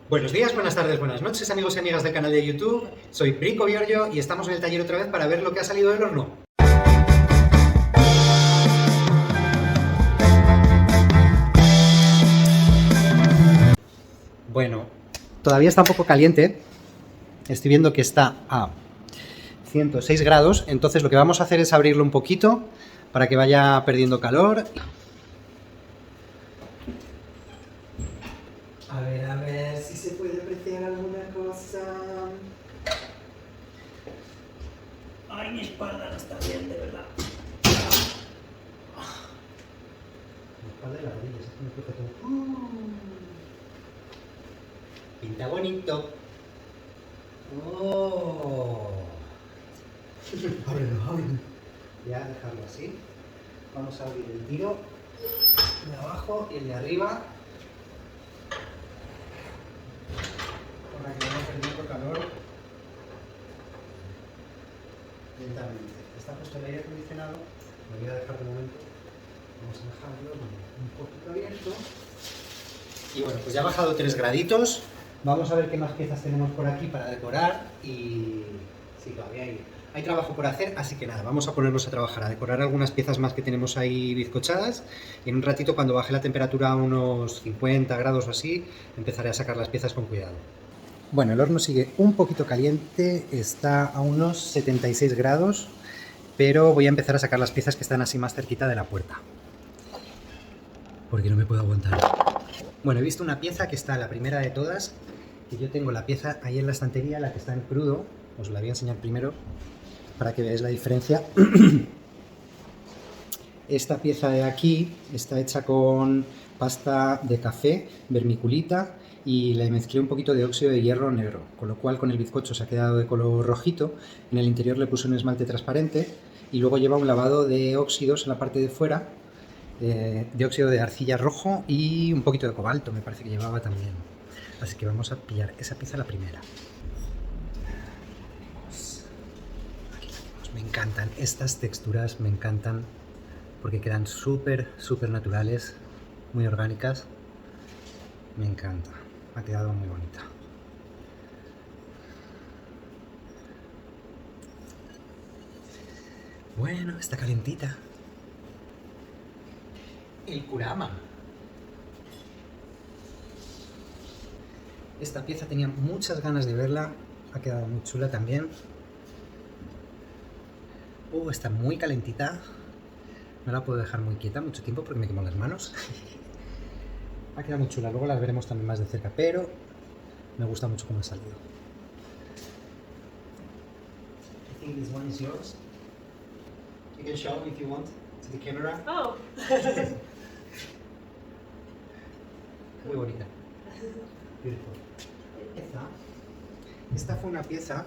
Buenos días, buenas tardes, buenas noches, amigos y amigas del canal de YouTube. Soy Brico Giorgio y estamos en el taller otra vez para ver lo que ha salido del horno. Bueno, todavía está un poco caliente. Estoy viendo que está a 106 grados, entonces lo que vamos a hacer es abrirlo un poquito para que vaya perdiendo calor. A ver si se puede apreciar alguna cosa. Ay, mi espalda no está bien, de verdad. Mi espalda y las rodillas, es que me cruje todo. Pinta bonito. Oh. Ábrelo, ábrelo. Voy a dejarlo así. Vamos a abrir el tiro de abajo y el de arriba. Para que vaya perdiendo calor lentamente. Está puesto el aire acondicionado, lo voy a dejar de momento. Vamos a dejarlo un poquito abierto. Y bueno, pues ya ha bajado 3 graditos. Vamos a ver qué más piezas tenemos por aquí para decorar. Y sí, todavía hay trabajo por hacer, así que nada, vamos a ponernos a trabajar, a decorar algunas piezas más que tenemos ahí bizcochadas. Y en un ratito, cuando baje la temperatura a unos 50 grados o así, empezaré a sacar las piezas con cuidado. Bueno, el horno sigue un poquito caliente, está a unos 76 grados, pero voy a empezar a sacar las piezas que están así más cerquita de la puerta, porque no me puedo aguantar. Bueno, he visto una pieza que está la primera de todas, que yo tengo la pieza ahí en la estantería, la que está en crudo. Os la voy a enseñar primero para que veáis la diferencia. Esta pieza de aquí está hecha con pasta de café, vermiculita, y le mezclé un poquito de óxido de hierro negro, con lo cual con el bizcocho se ha quedado de color rojito. En el interior le puse un esmalte transparente y luego lleva un lavado de óxidos en la parte de fuera, de óxido de arcilla rojo y un poquito de cobalto, me parece que llevaba también. Así que vamos a pillar esa pieza, la primera. Aquí la tenemos. Me encantan estas texturas, me encantan porque quedan súper naturales, muy orgánicas. Me encanta, ha quedado muy bonita. Bueno, está calentita. El kurama. Esta pieza tenía muchas ganas de verla, ha quedado muy chula también. Está muy calentita. No la puedo dejar muy quieta mucho tiempo porque me quemo las manos. Ha quedado muy chula, luego las veremos también más de cerca, pero me gusta mucho cómo ha salido. I think this one is yours. You can show if you want to the camera. Oh. Muy bonita. Beautiful. Esta fue una pieza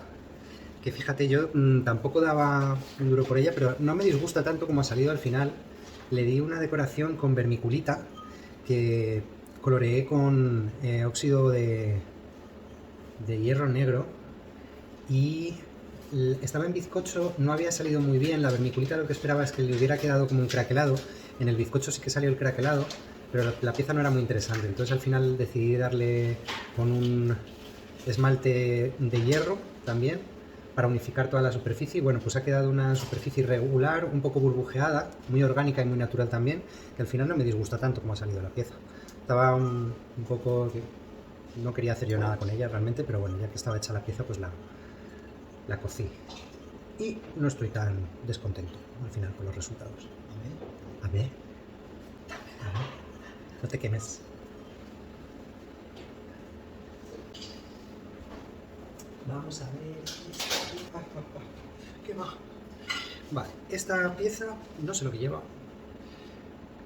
que, fíjate, yo tampoco daba un duro por ella, pero no me disgusta tanto como ha salido al final. Le di una decoración con vermiculita que coloreé con óxido de hierro negro, y estaba en bizcocho, no había salido muy bien. La vermiculita lo que esperaba es que le hubiera quedado como un craquelado. En el bizcocho sí que salió el craquelado, pero la pieza no era muy interesante. Entonces al final decidí darle con un esmalte de hierro también para unificar toda la superficie. Y bueno, pues ha quedado una superficie irregular, un poco burbujeada, muy orgánica y muy natural también, que al final no me disgusta tanto como ha salido la pieza. Estaba un poco... no quería hacer yo nada con ella realmente, pero bueno, ya que estaba hecha la pieza, pues la cocí. Y no estoy tan descontento al final con los resultados. A ver. No te quemes. Vamos a ver. ¿Qué va? Vale, esta pieza no sé lo que lleva.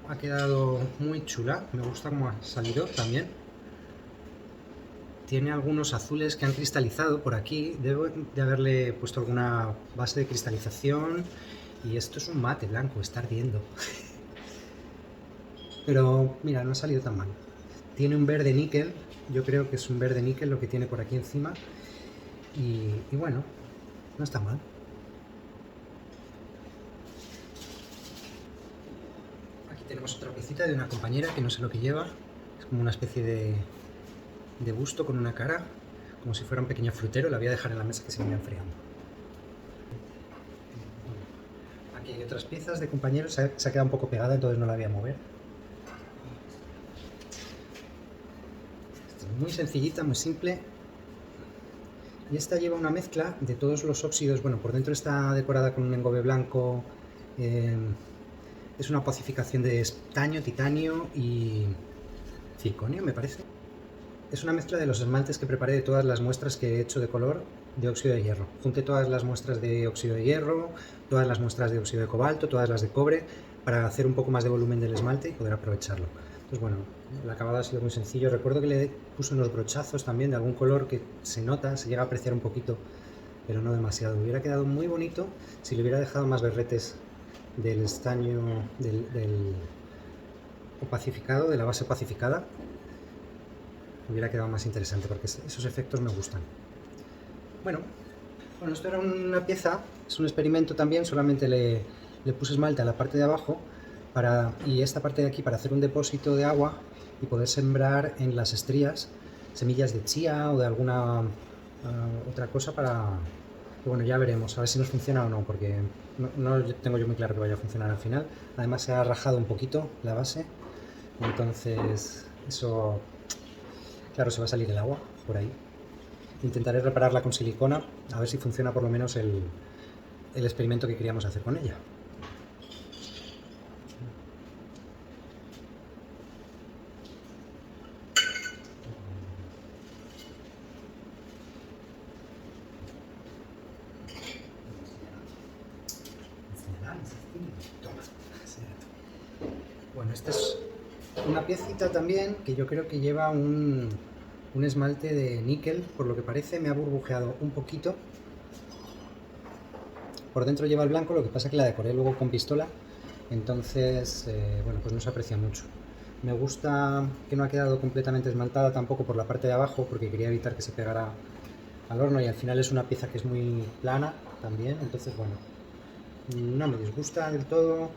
Ha quedado muy chula, me gusta cómo ha salido también. Tiene algunos azules que han cristalizado por aquí. Debo de haberle puesto alguna base de cristalización. Y esto es un mate blanco, está ardiendo. Pero mira, no ha salido tan mal. Tiene un verde níquel, yo creo que es un verde níquel lo que tiene por aquí encima. Y bueno, no está mal. Aquí tenemos otra piecita de una compañera que no sé lo que lleva. Es como una especie de de busto con una cara como si fuera un pequeño frutero. La voy a dejar en la mesa que se vaya enfriando. Aquí hay otras piezas de compañeros, se ha quedado un poco pegada, entonces no la voy a mover. Muy sencillita, muy simple. Y esta lleva una mezcla de todos los óxidos. Bueno, por dentro está decorada con un engobe blanco. Es una opacificación de estaño, titanio y circonio, me parece. Es una mezcla de los esmaltes que preparé de todas las muestras que he hecho de color de óxido de hierro. Junté todas las muestras de óxido de hierro, todas las muestras de óxido de cobalto, todas las de cobre, para hacer un poco más de volumen del esmalte y poder aprovecharlo. Entonces, bueno, el acabado ha sido muy sencillo. Recuerdo que le puse unos brochazos también de algún color que se nota, se llega a apreciar un poquito, pero no demasiado. Hubiera quedado muy bonito si le hubiera dejado más berretes del estaño, del opacificado, de la base opacificada. Hubiera quedado más interesante porque esos efectos me gustan. Bueno, esto era una pieza, es un experimento también, solamente le puse esmalte a la parte de abajo y esta parte de aquí para hacer un depósito de agua y poder sembrar en las estrías semillas de chía o de alguna otra cosa para... Bueno, ya veremos, a ver si nos funciona o no, porque no tengo yo muy claro que vaya a funcionar al final. Además se ha rajado un poquito la base, entonces eso... Claro, se va a salir el agua por ahí. Intentaré repararla con silicona, a ver si funciona por lo menos el experimento que queríamos hacer con ella. Bueno, esta es una piecita también que yo creo que lleva un esmalte de níquel, por lo que parece. Me ha burbujeado un poquito. Por dentro lleva el blanco, lo que pasa es que la decoré luego con pistola, entonces, bueno, pues no se aprecia mucho. Me gusta que no ha quedado completamente esmaltada tampoco por la parte de abajo, porque quería evitar que se pegara al horno, y al final es una pieza que es muy plana también, entonces, bueno, no me disgusta del todo.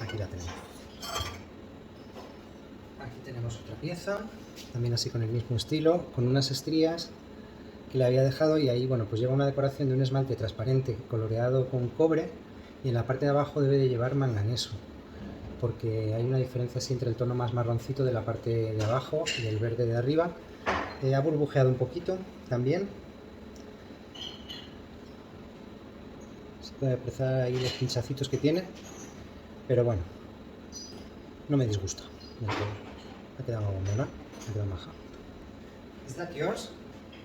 Aquí la tenemos. Aquí tenemos otra pieza, también así con el mismo estilo, con unas estrías que le había dejado, y ahí, bueno, pues lleva una decoración de un esmalte transparente coloreado con cobre, y en la parte de abajo debe de llevar manganeso, porque hay una diferencia así entre el tono más marroncito de la parte de abajo y el verde de arriba. Ha burbujeado un poquito también. Se puede apreciar ahí los pinchacitos que tiene, pero bueno, no me disgusta. Ha quedado mona, ha quedado maja. ¿Is that yours?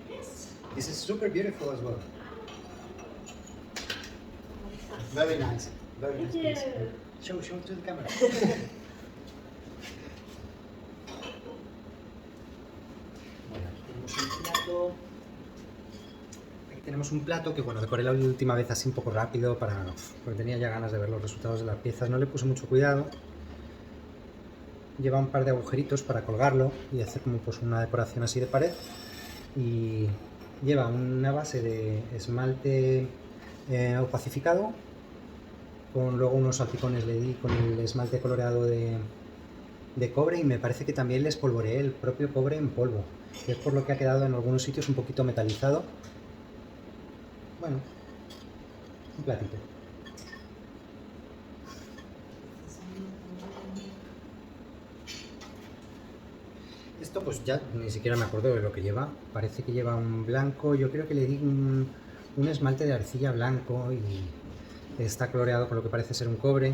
Yes. This is super beautiful as well. Very nice. Very nice piece. Show it to the camera. Bueno, aquí tenemos un plato que, bueno, decoré la última vez así un poco rápido porque tenía ya ganas de ver los resultados de las piezas. No le puse mucho cuidado. Lleva un par de agujeritos para colgarlo y hacer como pues una decoración así de pared. Y lleva una base de esmalte opacificado, con luego unos salpicones le di con el esmalte coloreado de cobre, y me parece que también le espolvoreé el propio cobre en polvo, que es por lo que ha quedado en algunos sitios un poquito metalizado. Bueno, un platito. Esto pues ya ni siquiera me acuerdo de lo que lleva. Parece que lleva un blanco, yo creo que le di un esmalte de arcilla blanco, y está coloreado con lo que parece ser un cobre.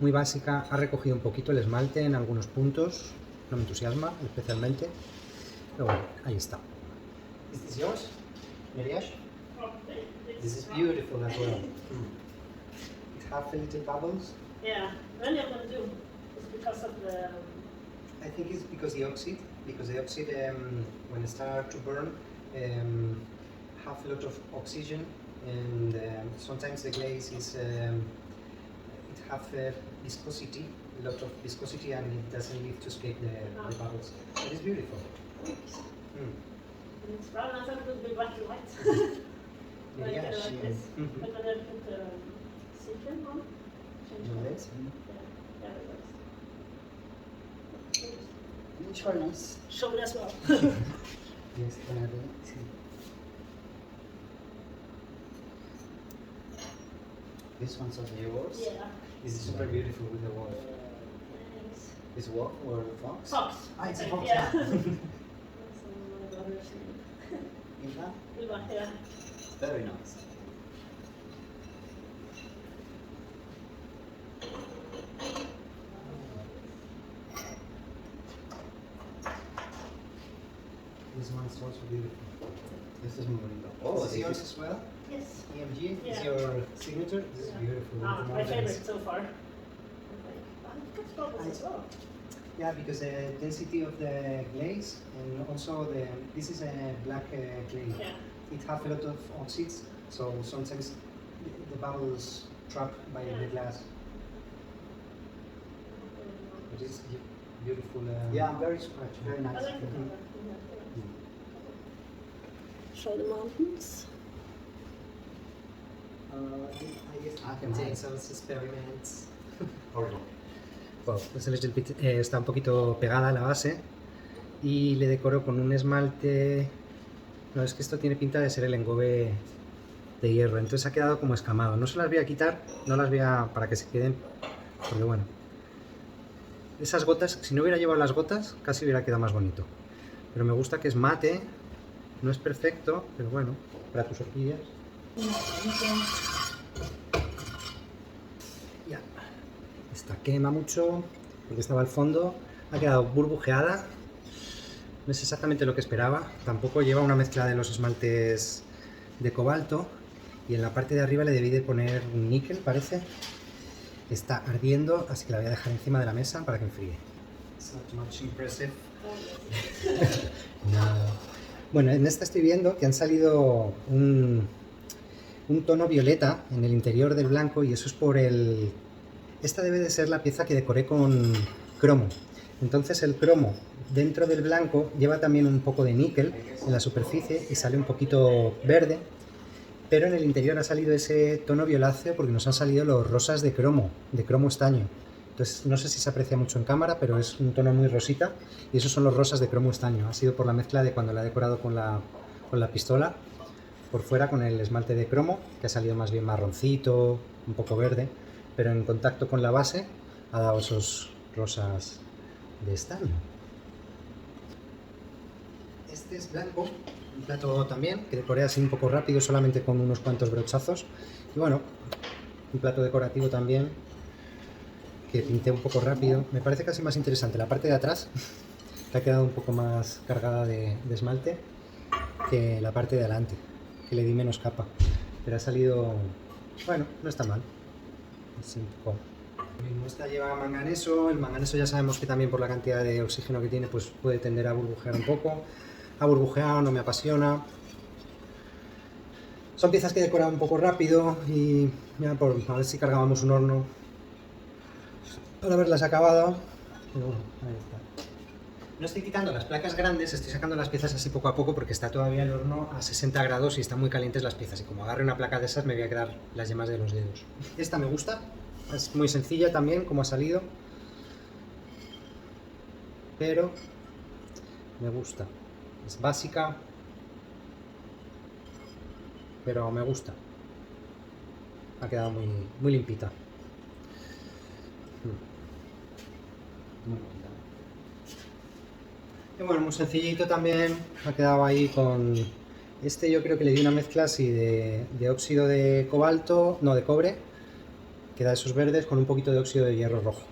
Muy básica, ha recogido un poquito el esmalte en algunos puntos, no me entusiasma especialmente, pero bueno, ahí está. ¿Is this yours, Miriash? This is beautiful as well. It has a little bubbles. Yeah, many of them do. It's because of the... I think it's because the oxide, when it starts to burn, have a lot of oxygen, and sometimes the glaze is it have viscosity, a lot of viscosity, and it doesn't leave to escape the bubbles. It is beautiful. It's brown. I thought it would be black and white. Like, Yeah, like this. But when I put the citron on, change No, color. that's- Yeah, it was. Shoulders. Shoulder as well. Yes, sí. This one's also yours. Yeah. This is super beautiful with the wolf. Thanks. Is wolf or fox? Fox. Ah, it's a I fox. think, yeah. Yeah. That's my daughter's name. Ilha? Ilva, yeah. Very nice. This one's also beautiful. This is muy bonito. Oh, is yours as well? Yes. EMG is Yeah. your signature? This is Yeah. beautiful. with Ah, the my mountains. favorite so far. It's bubbles as well. Yeah, because the density of the glaze and also this is a black clay. Yeah. It has a lot of oxides, so sometimes the bubbles trap by the glass. But it's beautiful. Yeah, very scratchy, very I nice. like the Mhm. color. Show the mountains. I guess I can take some experiments. Horrible. Well, pues el little bit, está un poquito pegada a la base y le decoro con un esmalte. No, es que esto tiene pinta de ser el engobe de hierro, entonces ha quedado como escamado. No se las voy a quitar, no las voy a para que se queden, porque bueno, esas gotas, si no hubiera llevado las gotas, casi hubiera quedado más bonito. Pero me gusta que es mate, no es perfecto, pero bueno, para tus orquídeas. Ya. Esta quema mucho, porque estaba al fondo, ha quedado burbujeada. No es exactamente lo que esperaba, tampoco lleva una mezcla de los esmaltes de cobalto y en la parte de arriba le debí de poner un níquel, parece. Está ardiendo, así que la voy a dejar encima de la mesa para que enfríe. It's not much impressive. Nada. Bueno, en esta estoy viendo que han salido un tono violeta en el interior del blanco y eso es por el... Esta debe de ser la pieza que decoré con cromo. Entonces el cromo dentro del blanco lleva también un poco de níquel en la superficie y sale un poquito verde, pero en el interior ha salido ese tono violáceo porque nos han salido los rosas de cromo estaño. Entonces no sé si se aprecia mucho en cámara, pero es un tono muy rosita y esos son los rosas de cromo estaño. Ha sido por la mezcla de cuando la he decorado con la pistola por fuera con el esmalte de cromo, que ha salido más bien marroncito, un poco verde, pero en contacto con la base ha dado esos rosas de estaño. Este es blanco, un plato también, que decoré así un poco rápido, solamente con unos cuantos brochazos. Y bueno, un plato decorativo también, que pinté un poco rápido. Me parece casi más interesante la parte de atrás, que ha quedado un poco más cargada de esmalte, que la parte de adelante, que le di menos capa. Pero ha salido, bueno, no está mal. Así un poco. Esta lleva manganeso, el manganeso ya sabemos que también por la cantidad de oxígeno que tiene pues puede tender a burbujear un poco. Ha burbujeado, no me apasiona. Son piezas que he decorado un poco rápido y mira, a ver si cargábamos un horno para verlas acabado. Pero bueno, ahí está. No estoy quitando las placas grandes, estoy sacando las piezas así poco a poco porque está todavía el horno a 60 grados y están muy calientes las piezas y como agarre una placa de esas me voy a quedar las yemas de los dedos. Esta me gusta, es muy sencilla también como ha salido, pero me gusta. Es básica, pero me gusta. Ha quedado muy limpita. Muy bonita. Y bueno, muy sencillito también, ha quedado ahí con... Este yo creo que le di una mezcla así de óxido de cobalto, no, de cobre, que da esos verdes con un poquito de óxido de hierro rojo.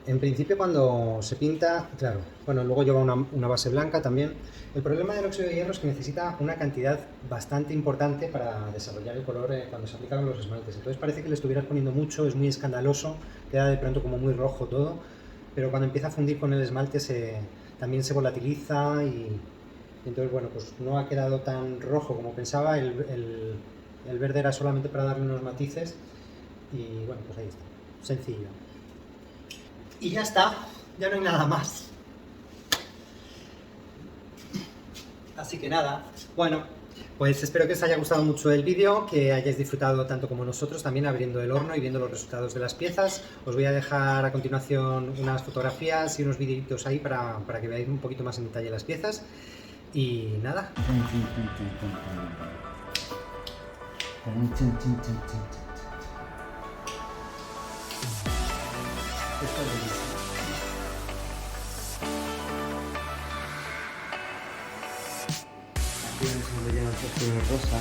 En principio cuando se pinta, claro, bueno, luego lleva una base blanca también. El problema del óxido de hierro es que necesita una cantidad bastante importante para desarrollar el color cuando se aplican los esmaltes. Entonces parece que le estuvieras poniendo mucho, es muy escandaloso, queda de pronto como muy rojo todo, pero cuando empieza a fundir con el esmalte también se volatiliza y entonces bueno, pues no ha quedado tan rojo como pensaba, el verde era solamente para darle unos matices y bueno, pues ahí está, sencillo. Y ya está, ya no hay nada más. Así que nada, bueno, Pues espero que os haya gustado mucho el vídeo, que hayáis disfrutado tanto como nosotros también abriendo el horno y viendo los resultados de las piezas. Os voy a dejar a continuación unas fotografías y unos videitos ahí para que veáis un poquito más en detalle las piezas. Y nada. Esto es buenísimo. Aquí un relleno de rosa.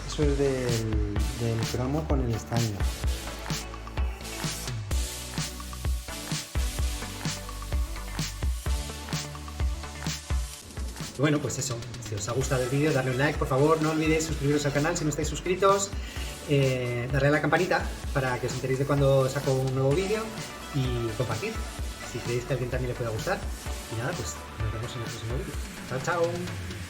Eso es del cromo con el estaño. Bueno, pues eso, si os ha gustado el vídeo, darle un like, por favor, no olvidéis suscribiros al canal si no estáis suscritos, darle a la campanita para que os enteréis de cuando saco un nuevo vídeo y compartir, si creéis que a alguien también le pueda gustar. Y nada, pues nos vemos en el próximo vídeo. Chao, chao.